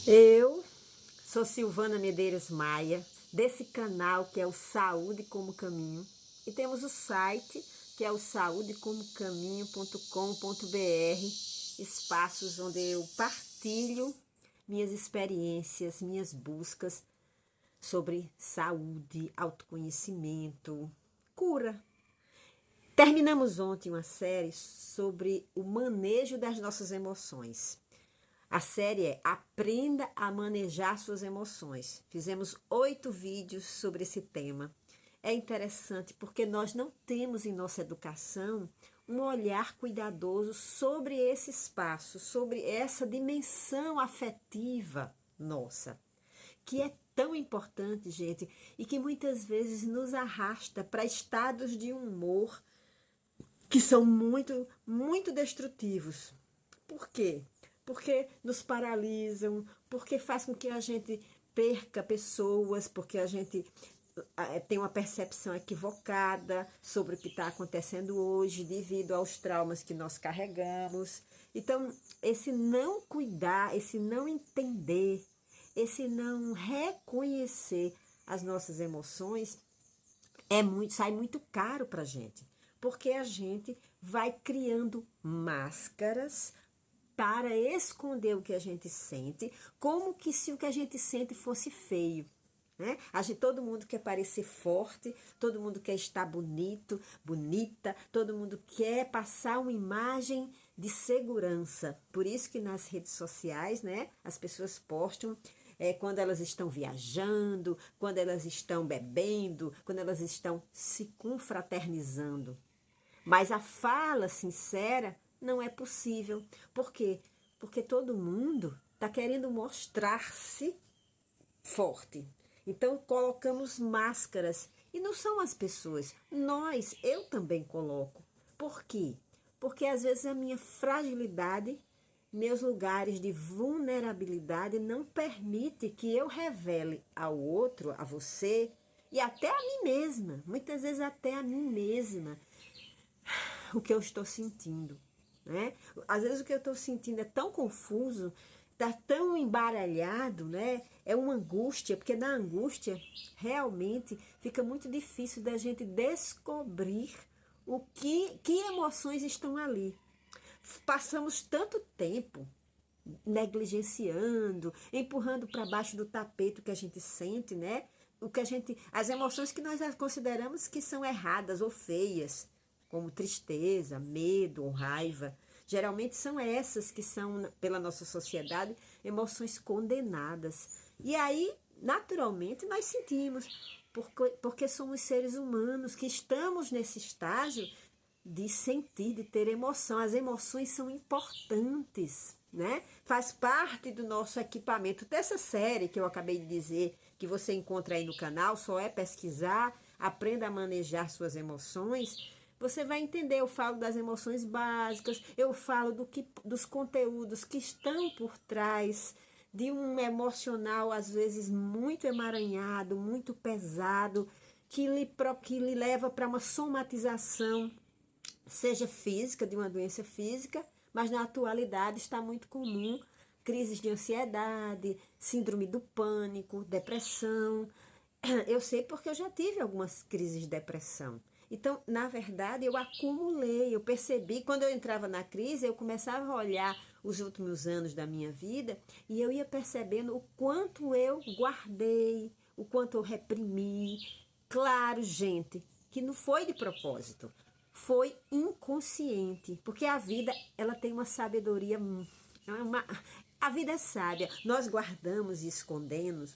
Eu sou Silvana Medeiros Maia, desse canal que é o Saúde como Caminho, e temos o site que é o saudecomocaminho.com.br, espaços onde eu partilho minhas experiências, minhas buscas sobre saúde, autoconhecimento, cura. Terminamos ontem uma série sobre o manejo das nossas emoções. A série é Aprenda a Manejar Suas Emoções. Fizemos 8 vídeos sobre esse tema. É interessante porque nós não temos em nossa educação um olhar cuidadoso sobre esse espaço, sobre essa dimensão afetiva nossa, que é tão importante, gente, e que muitas vezes nos arrasta para estados de humor que são muito destrutivos. Por quê? Porque nos paralisam, porque faz com que a gente perca pessoas, porque a gente tem uma percepção equivocada sobre o que está acontecendo hoje, devido aos traumas que nós carregamos. Então, esse não cuidar, esse não entender, esse não reconhecer as nossas emoções sai muito caro para a gente, porque a gente vai criando máscaras para esconder o que a gente sente, como que se o que a gente sente fosse feio. Né? Todo mundo quer parecer forte, todo mundo quer estar bonito, bonita, todo mundo quer passar uma imagem de segurança. Por isso que nas redes sociais, né, as pessoas postam quando elas estão viajando, quando elas estão bebendo, quando elas estão se confraternizando. Mas a fala sincera não é possível. Por quê? Porque todo mundo está querendo mostrar-se forte. Então colocamos máscaras e não são as pessoas. Eu também coloco. Por quê? Porque às vezes a minha fragilidade, meus lugares de vulnerabilidade não permite que eu revele ao outro, a você e até a mim mesma, muitas vezes até a mim mesma, o que eu estou sentindo, né? Às vezes o que eu estou sentindo é tão confuso, tá tão embaralhado, né? É uma angústia, porque na angústia realmente fica muito difícil da gente descobrir que emoções estão ali. Passamos tanto tempo negligenciando, empurrando para baixo do tapete o que a gente sente, né? As emoções que nós consideramos que são erradas ou feias, como tristeza, medo ou raiva. Geralmente são essas que são, pela nossa sociedade, emoções condenadas. E aí, naturalmente, nós sentimos, porque somos seres humanos que estamos nesse estágio de sentir, de ter emoção. As emoções são importantes, né? Faz parte do nosso equipamento. Dessa série que eu acabei de dizer, que você encontra aí no canal, só é pesquisar, aprenda a manejar suas emoções. Você vai entender, eu falo das emoções básicas, eu falo dos conteúdos que estão por trás de um emocional, às vezes, muito emaranhado, muito pesado, que lhe leva para uma somatização, seja física, de uma doença física, mas na atualidade está muito comum crises de ansiedade, síndrome do pânico, depressão. Eu sei porque eu já tive algumas crises de depressão. Então, na verdade, eu acumulei, eu percebi, quando eu entrava na crise, eu começava a olhar os últimos anos da minha vida e eu ia percebendo o quanto eu guardei, o quanto eu reprimi. Claro, gente, que não foi de propósito, foi inconsciente, porque a vida, ela tem uma sabedoria, a vida é sábia. Nós guardamos e escondemos,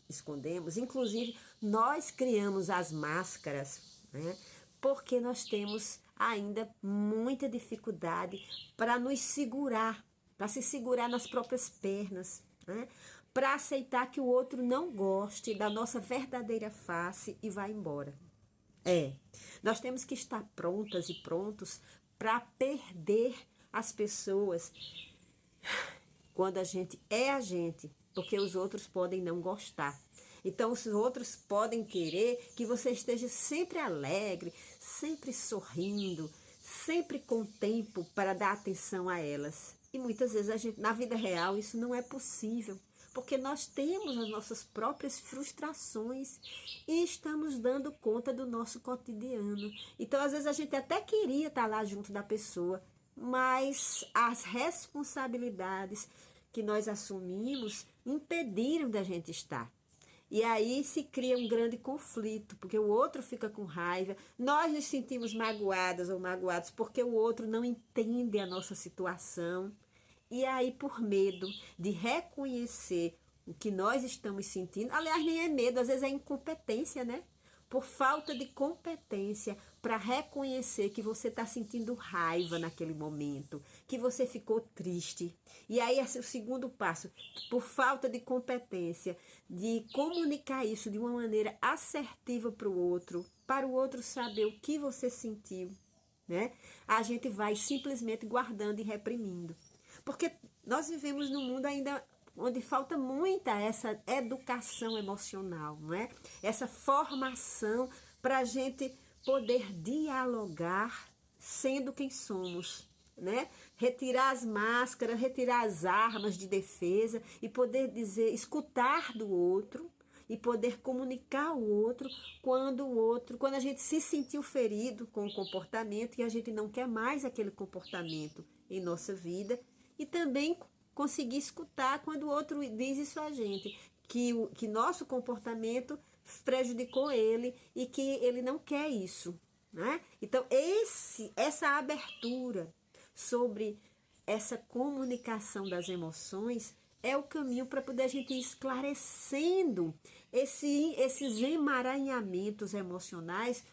inclusive nós criamos as máscaras, né? Porque nós temos ainda muita dificuldade para nos segurar, para se segurar nas próprias pernas, né? Para aceitar que o outro não goste da nossa verdadeira face e vá embora. Nós temos que estar prontas e prontos para perder as pessoas quando a gente, porque os outros podem não gostar. Então, os outros podem querer que você esteja sempre alegre, sempre sorrindo, sempre com tempo para dar atenção a elas. E muitas vezes na vida real isso não é possível, porque nós temos as nossas próprias frustrações e estamos dando conta do nosso cotidiano. Então, às vezes, a gente até queria estar lá junto da pessoa, mas as responsabilidades que nós assumimos impediram da gente estar. E aí se cria um grande conflito, porque o outro fica com raiva, nós nos sentimos magoadas ou magoados porque o outro não entende a nossa situação. E aí, por medo de reconhecer o que nós estamos sentindo, aliás, nem é medo, às vezes é incompetência, né? Por falta de competência para reconhecer que você está sentindo raiva naquele momento, que você ficou triste. E aí, esse é o segundo passo, por falta de competência, de comunicar isso de uma maneira assertiva para o outro saber o que você sentiu, né? A gente vai simplesmente guardando e reprimindo. Porque nós vivemos num mundo ainda onde falta muita essa educação emocional, não é? Essa formação para a gente poder dialogar sendo quem somos, né? Retirar as máscaras, retirar as armas de defesa e poder dizer, escutar do outro e poder comunicar ao outro, quando a gente se sentiu ferido com o comportamento e a gente não quer mais aquele comportamento em nossa vida, e também conseguir escutar quando o outro diz isso a gente, que nosso comportamento prejudicou ele e que ele não quer isso, né? Então, essa abertura sobre essa comunicação das emoções é o caminho para poder a gente ir esclarecendo esses emaranhamentos emocionais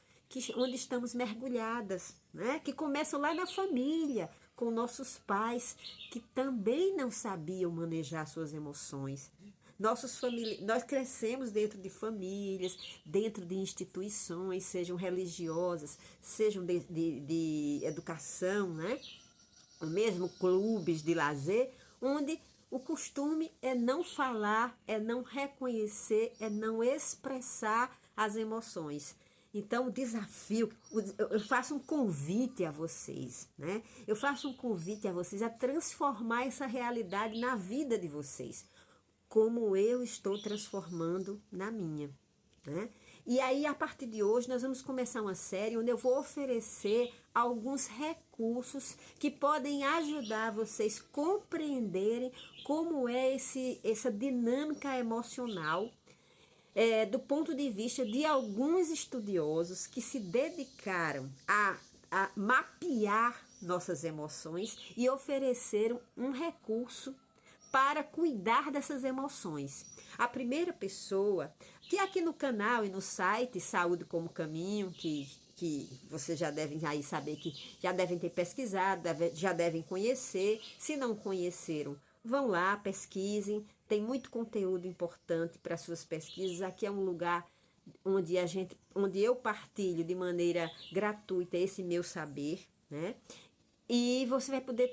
onde estamos mergulhadas, né? Que começam lá na família, com nossos pais, que também não sabiam manejar suas emoções. Nós crescemos dentro de famílias, dentro de instituições, sejam religiosas, sejam de educação, né? Ou mesmo clubes de lazer, onde o costume é não falar, é não reconhecer, é não expressar as emoções. Então, o desafio, eu faço um convite a vocês, né? Eu faço um convite a vocês a transformar essa realidade na vida de vocês, como eu estou transformando na minha, né? E aí, a partir de hoje, nós vamos começar uma série onde eu vou oferecer alguns recursos que podem ajudar vocês a compreenderem como é essa dinâmica emocional, do ponto de vista de alguns estudiosos que se dedicaram a mapear nossas emoções e ofereceram um recurso para cuidar dessas emoções. A primeira pessoa, que aqui no canal e no site Saúde como Caminho, que vocês já devem aí saber, que já devem ter pesquisado, já devem conhecer. Se não conheceram, vão lá, pesquisem. Tem muito conteúdo importante para suas pesquisas. Aqui é um lugar onde eu partilho de maneira gratuita esse meu saber, né? E você vai poder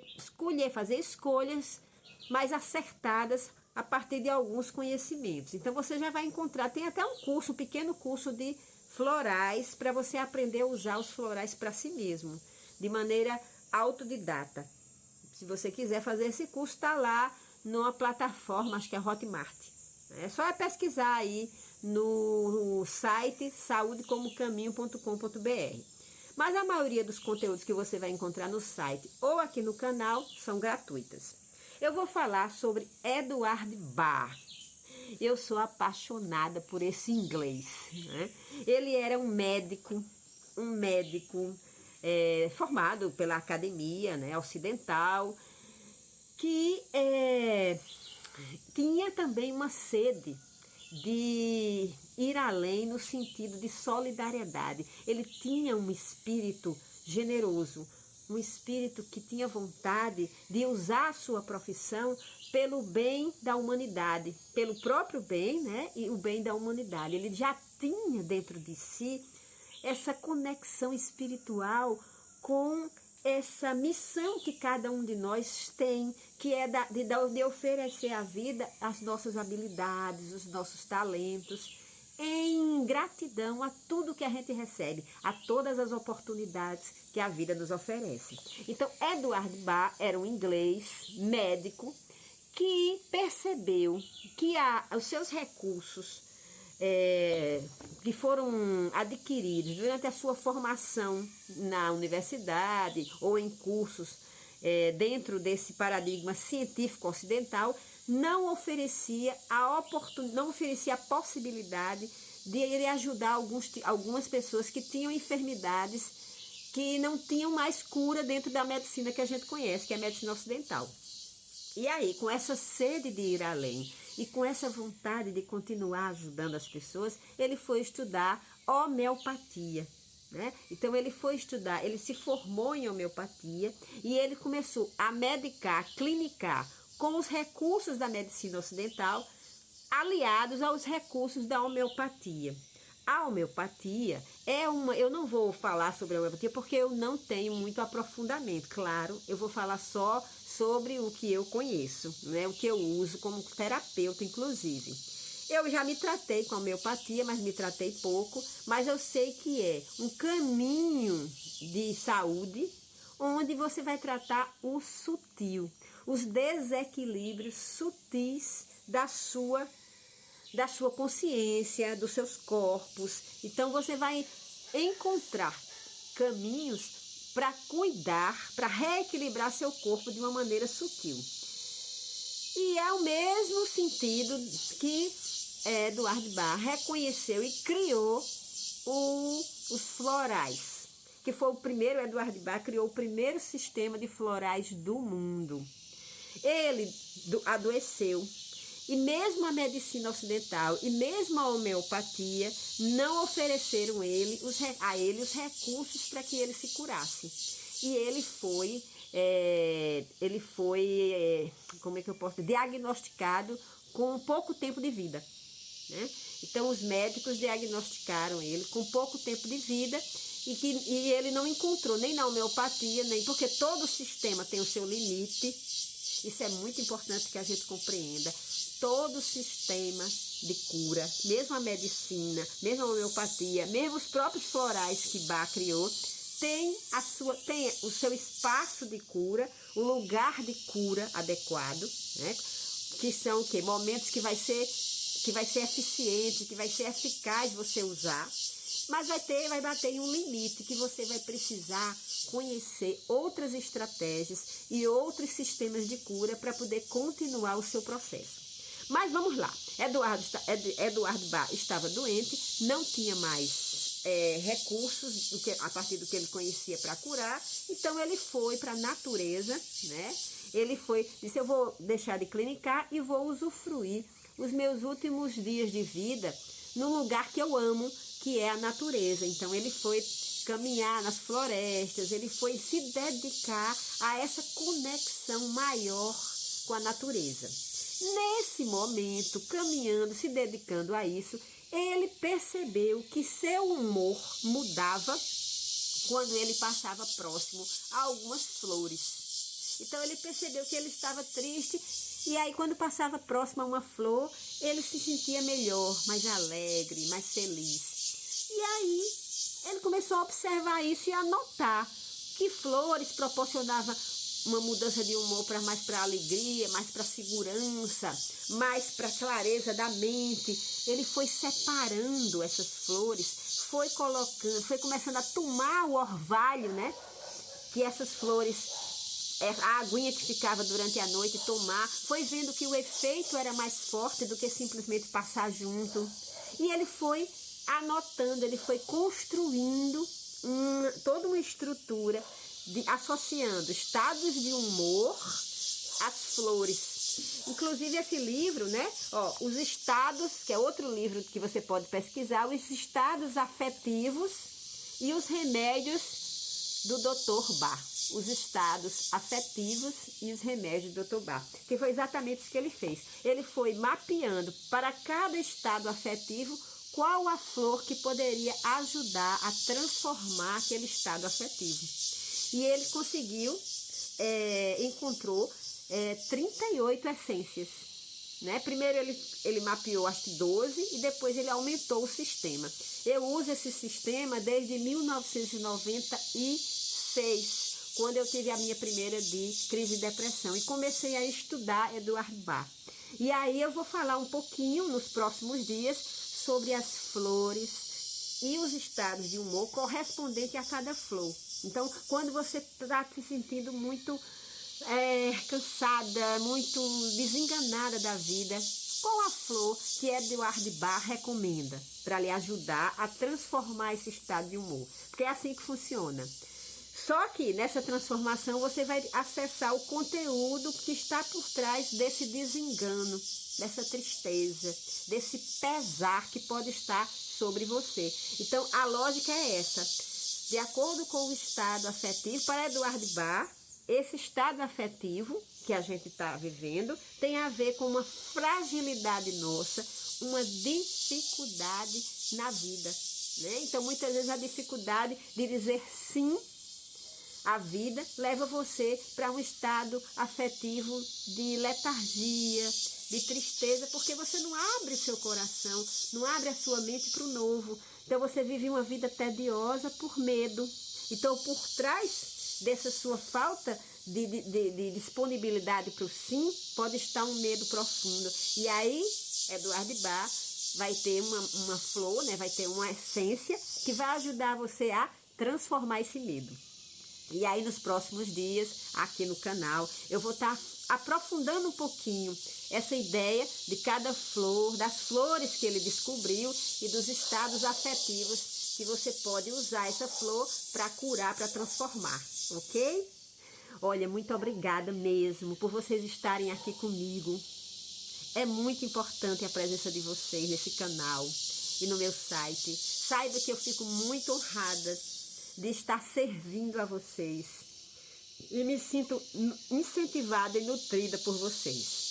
fazer escolhas mais acertadas a partir de alguns conhecimentos. Então você já vai encontrar, tem até um pequeno curso de florais para você aprender a usar os florais para si mesmo, de maneira autodidata. Se você quiser fazer esse curso, está lá numa plataforma, acho que é Hotmart. É só pesquisar aí no site saudecomocaminho.com.br. Mas a maioria dos conteúdos que você vai encontrar no site ou aqui no canal são gratuitas. Eu vou falar sobre Edward Barr. Eu sou apaixonada por esse inglês, né? Ele era um médico formado pela academia, né, ocidental, que tinha também uma sede de ir além no sentido de solidariedade. Ele tinha um espírito generoso, um espírito que tinha vontade de usar a sua profissão pelo bem da humanidade, pelo próprio bem, né, e o bem da humanidade. Ele já tinha dentro de si essa conexão espiritual com essa missão que cada um de nós tem, que é de oferecer à vida as nossas habilidades, os nossos talentos, em gratidão a tudo que a gente recebe, a todas as oportunidades que a vida nos oferece. Então, Edward Barr era um inglês médico que percebeu que os seus recursos que foram adquiridos durante a sua formação na universidade ou em cursos dentro desse paradigma científico ocidental, não oferecia a possibilidade de ele ajudar algumas pessoas que tinham enfermidades que não tinham mais cura dentro da medicina que a gente conhece, que é a medicina ocidental. E aí, com essa sede de ir além e com essa vontade de continuar ajudando as pessoas, ele foi estudar homeopatia, né? Então ele se formou em homeopatia e ele começou a medicar, clinicar com os recursos da medicina ocidental, aliados aos recursos da homeopatia. A homeopatia eu não vou falar sobre a homeopatia porque eu não tenho muito aprofundamento. Claro, eu vou falar só sobre o que eu conheço, né? O que eu uso como terapeuta, inclusive. Eu já me tratei com a homeopatia, mas me tratei pouco, mas eu sei que é um caminho de saúde onde você vai tratar o sutil, os desequilíbrios sutis da sua consciência, dos seus corpos. Então você vai encontrar caminhos para cuidar, para reequilibrar seu corpo de uma maneira sutil. E é o mesmo sentido que Eduardo Bach reconheceu e criou os florais, que foi o primeiro. Eduardo Bach criou o primeiro sistema de florais do mundo. Ele adoeceu. E mesmo a medicina ocidental e mesmo a homeopatia não ofereceram a ele os recursos para que ele se curasse. E ele foi como é que eu posso dizer, diagnosticado com pouco tempo de vida, né? Então os médicos diagnosticaram ele com pouco tempo de vida e ele não encontrou nem na homeopatia, nem porque todo sistema tem o seu limite. Isso é muito importante que a gente compreenda. Todo sistema de cura, mesmo a medicina, mesmo a homeopatia, mesmo os próprios florais que Bach criou, tem o seu espaço de cura, o lugar de cura adequado, né? Que são o quê? Momentos que vai ser eficiente, que vai ser eficaz você usar, mas vai bater em um limite que você vai precisar conhecer outras estratégias e outros sistemas de cura para poder continuar o seu processo. Mas vamos lá, Eduardo Bach estava doente, não tinha mais recursos a partir do que ele conhecia para curar, então ele foi para a natureza, né? Ele disse, eu vou deixar de clinicar e vou usufruir os meus últimos dias de vida no lugar que eu amo, que é a natureza. Então ele foi caminhar nas florestas, ele foi se dedicar a essa conexão maior com a natureza. Nesse momento, caminhando, se dedicando a isso, ele percebeu que seu humor mudava quando ele passava próximo a algumas flores. Então ele percebeu que ele estava triste e aí quando passava próximo a uma flor, ele se sentia melhor, mais alegre, mais feliz. E aí ele começou a observar isso e a notar que flores proporcionavam uma mudança de humor mais para alegria, mais para segurança, mais para clareza da mente. Ele foi separando essas flores, foi começando a tomar o orvalho, né? Que essas flores, a aguinha que ficava durante a noite, tomar, foi vendo que o efeito era mais forte do que simplesmente passar junto. E ele foi anotando, ele foi construindo toda uma estrutura associando estados de humor às flores. Inclusive esse livro, né? Os estados, que é outro livro que você pode pesquisar, os estados afetivos e os remédios do Dr. Bach. Os estados afetivos e os remédios do Dr. Bach. Que foi exatamente isso que ele fez. Ele foi mapeando para cada estado afetivo qual a flor que poderia ajudar a transformar aquele estado afetivo. E ele conseguiu, encontrou 38 essências, né? Primeiro ele mapeou acho que 12 e depois ele aumentou o sistema. Eu uso esse sistema desde 1996, quando eu tive a minha primeira crise de depressão. E comecei a estudar Eduardo Bach. E aí eu vou falar um pouquinho nos próximos dias sobre as flores e os estados de humor correspondentes a cada flor. Então, quando você está se sentindo muito cansada, muito desenganada da vida, qual a flor que Eduardo Bach recomenda para lhe ajudar a transformar esse estado de humor? Porque é assim que funciona. Só que nessa transformação você vai acessar o conteúdo que está por trás desse desengano, dessa tristeza, desse pesar que pode estar sobre você. Então a lógica é essa. De acordo com o estado afetivo, para Eduardo Bach, esse estado afetivo que a gente está vivendo tem a ver com uma fragilidade nossa, uma dificuldade na vida, né? Então muitas vezes a dificuldade de dizer sim à vida leva você para um estado afetivo de letargia, de tristeza, porque você não abre o seu coração, não abre a sua mente para o novo. Então você vive uma vida tediosa por medo. Então por trás dessa sua falta de disponibilidade para o sim, pode estar um medo profundo. E aí, Eduardo Bach vai ter uma flor, né? Vai ter uma essência que vai ajudar você a transformar esse medo. E aí, nos próximos dias, aqui no canal, eu vou estar aprofundando um pouquinho essa ideia de cada flor, das flores que ele descobriu e dos estados afetivos que você pode usar essa flor para curar, para transformar, ok? Olha, muito obrigada mesmo por vocês estarem aqui comigo. É muito importante a presença de vocês nesse canal e no meu site. Saiba que eu fico muito honrada de estar servindo a vocês e me sinto incentivada e nutrida por vocês.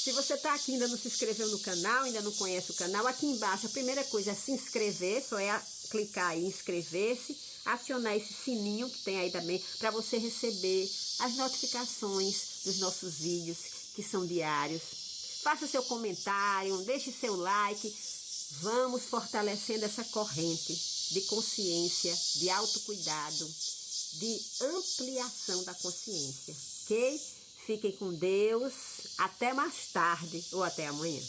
Se você está aqui e ainda não se inscreveu no canal, ainda não conhece o canal, aqui embaixo a primeira coisa é se inscrever, só é clicar aí em inscrever-se, acionar esse sininho que tem aí também para você receber as notificações dos nossos vídeos que são diários. Faça seu comentário, deixe seu like, vamos fortalecendo essa corrente de consciência, de autocuidado, de ampliação da consciência, ok? Fiquem com Deus, até mais tarde ou até amanhã.